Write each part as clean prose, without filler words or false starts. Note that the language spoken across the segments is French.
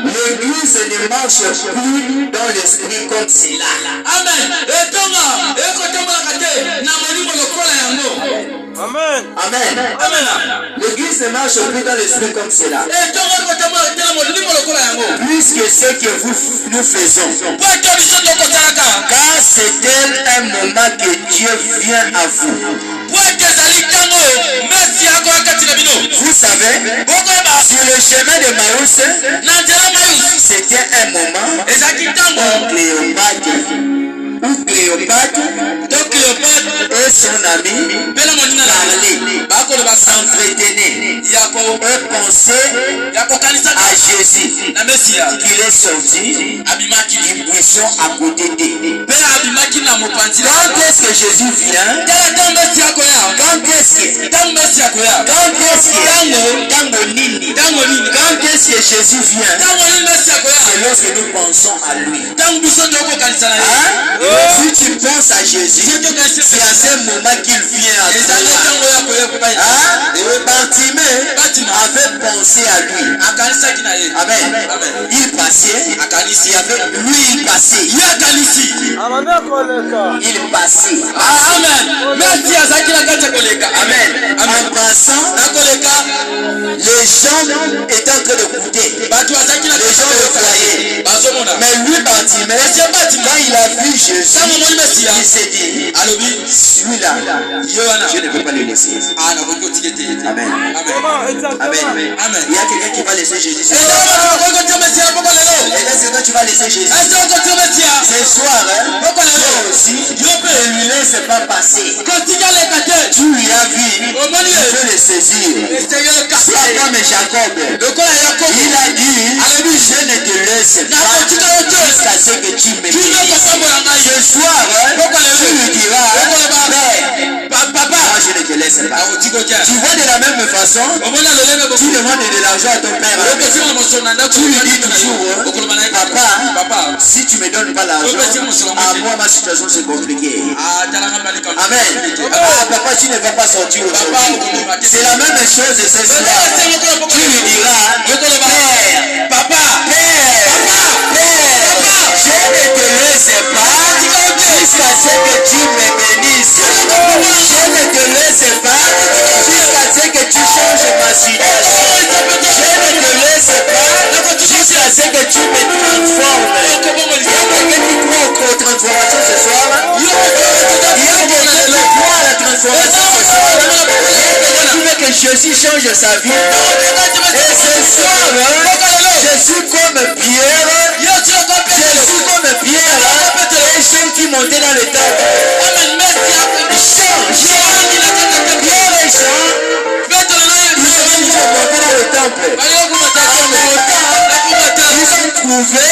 L'église ne marche plus dans l'esprit comme cela. Amen. Amen. Amen. L'église ne marche plus dans l'esprit comme cela. Plus que ce que nous faisons. Car c'est un moment que Dieu vient à vous. Vous savez, sur le chemin de Maïs, c'était un moment où Cléopâtre et son ami parlaient, s'entretenaient, pensaient à Jésus qu'il est sorti du buisson à côté d'eux. Quand est-ce que Jésus vient? Quand est-ce que Jésus vient? C'est lorsque nous pensons à lui. Si tu penses à Jésus, c'est à ce moment qu'il vient à toi. Bartimée avait pensé à lui. Amen. Il passait. Il passait. Amen. En passant, les gens étaient en train de goûter. Les gens le voyaient. Mais lui, Bartimée, quand il a vu Jésus, il s'est dit, celui-là, je ne peux pas le laisser. Amen. Il y a quelqu'un qui va laisser Jésus. Et là, c'est quand tu vas laisser Jésus. Ce soir, toi aussi, ne lui laisse pas passer. Tu lui as vu, tu veux le saisir. C'est comme Jacob. Il a dit, je ne te laisse pas jusqu'à ce que tu me bénisses. Ce soir, tu lui diras, papa, moi je ne te laisse pas. Tu vois de la même façon, tu demandes de l'argent à ton père. Tu lui dis toujours, papa, si tu ne me donnes pas l'argent, à moi ma situation c'est compliqué. Amen. Papa, tu ne vas pas sortir aujourd'hui. C'est la même chose ce soir. Tu lui diras, père, papa, je ne te laisse pas jusqu'à ce que tu me bénisses. Je ne te laisse pas jusqu'à ce que tu changes ma situation. Je ne te laisse pas jusqu'à ce que tu me transformes. Il y a quelqu'un qui croit aux transformations ce soir. Il y a quelqu'un qui croit à la transformation ce soir. Il y a quelqu'un qui veut que Jésus change sa vie. Et ce soir, je suis comme Pierre. Les gens qui montaient dans le temple. Pierre et Jean, ils sont montés dans le temple. Ils ont trouvé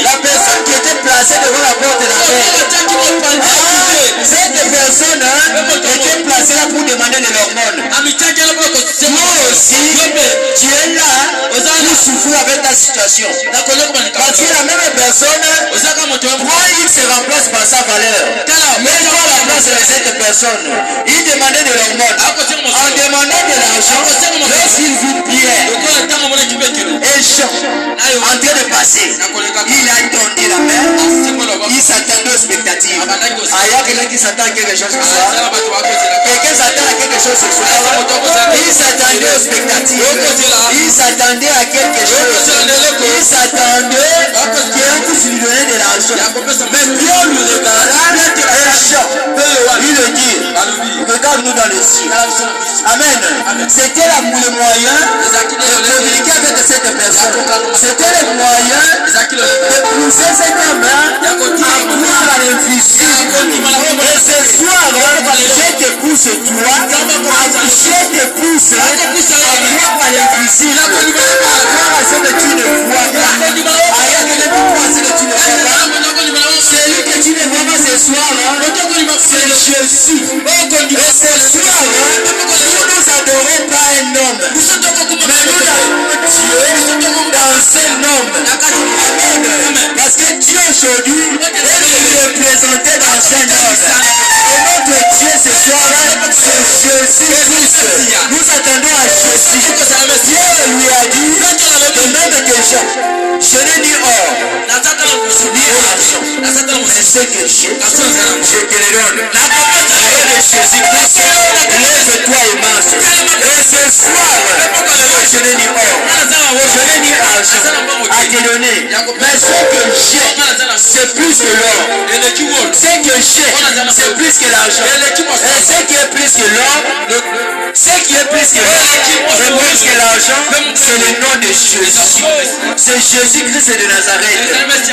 la personne qui était placée devant la porte de la mer. Cette personne était placée là pour demander de l'hormone. Toi aussi, tu es là pour souffrir avec ta situation. Parce que la même personne, toi, il se remplace par sa valeur. Mais toi, à la place de cette personne, il demandait de l'hormone. En demandant de l'argent, lorsqu'il vit Pierre et Jean en train de passer, il a tendu la main, il s'attendait aux spectatives. Il y a quelqu'un qui s'attend à quelque chose ce soir. Quelqu'un s'attend à quelque chose ce soir. Il s'attendait aux spectatives. Il s'attendait à quelque chose. Il s'attendait quelqu'un qui lui donnait de l'argent. Mais Pierre lui regarda et Jean, il le dit, regarde-nous dans les cieux. Amen. C'était le moyen de communiquer avec cette personne. C'était le moyen de pousser cet homme à croire à l'infini. Et ce soir, je te pousse toi, je te pousse à croire à l'infini, à croire à ce que tu ne vois pas, à croire à ce que tu ne vois pas. Celui que tu ne vois pas ce soir, c'est Jésus. Et ce soir, nous nous adorons pas un homme, mais nous adorons Dieu dans ce homme. Amen. Parce que Dieu aujourd'hui est représenté dans un homme. Et notre Dieu ce soir, c'est Jésus-Christ. Nous attendons à Jésus. Dieu lui a dit, de même que Jean, l'argent. Mais ce que j'ai, je te le donne. Jésus-Christ, lève-toi et marche. Et ce soir, je n'ai ni or, je n'ai ni argent à te donner. Mais ce que j'ai, c'est plus que l'or. Ce que j'ai, c'est plus que l'argent. Et ce qui est plus que l'or, ce qui est plus que l'or, et plus que l'argent, c'est le nom de Jésus. C'est Jésus-Christ de Nazareth.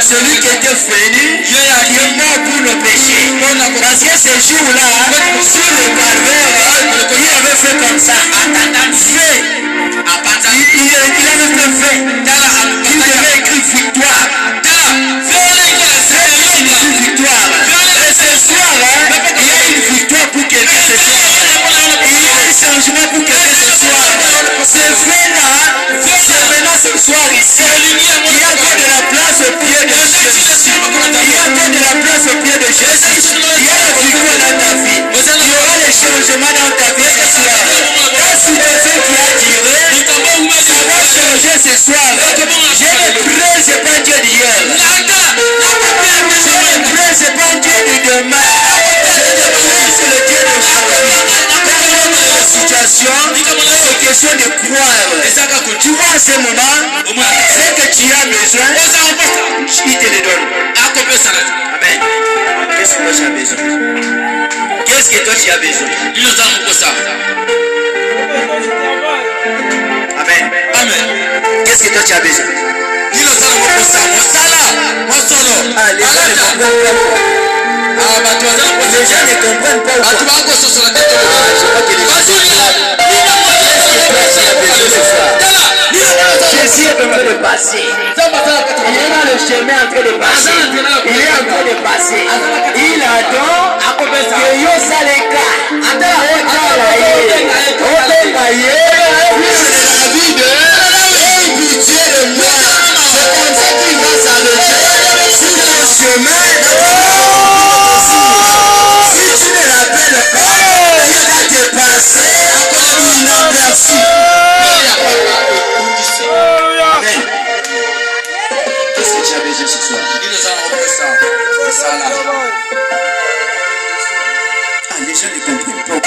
Celui qui était venu, qui est mort pour nos péchés. Parce que ce jour-là, sur le calvaire, il avait fait comme ça. Fait. Il avait fait fait. Il avait écrit victoire. Victoire. Et ce soir, il y a une victoire pour quelqu'un ce soir. Il y a un changement pour quelqu'un ce soir. Ce fait-là, c'est maintenant ce soir ici. Il y a encore de la place au pied de Jésus. Il y a encore de la place au pied de Jésus. Il y a la victoire dans ta vie. Il y aura les changements dans ta vie ce soir. La situation qui a duré, ça va changer ce soir. Je ne prêche pas Dieu d'hier. C'est pas un Dieu de demain. C'est le Dieu d'aujourd'hui. Dans la situation, c'est question de croire. Tu vois à ce moment, ce que tu as besoin, il te le donne. Amen. Qu'est-ce que toi tu as besoin? Qu'est-ce que toi tu as besoin? Amen. Amen. Qu'est-ce que toi tu as besoin? Les gens ne comprennent pas. Jésus est en train de passer. Il est dans le chemin en train de passer. Il est en train de passer. Il attend que yo saleka. Pitié de moi. C'est comme ça qu'il va s'arrêter. Sur le chemin. Si tu ne l'appelles pas, il va te passer inaperçu. Amen. Qu'est-ce que tu as besoin ce soir? Ah, les gens ne comprennent pas.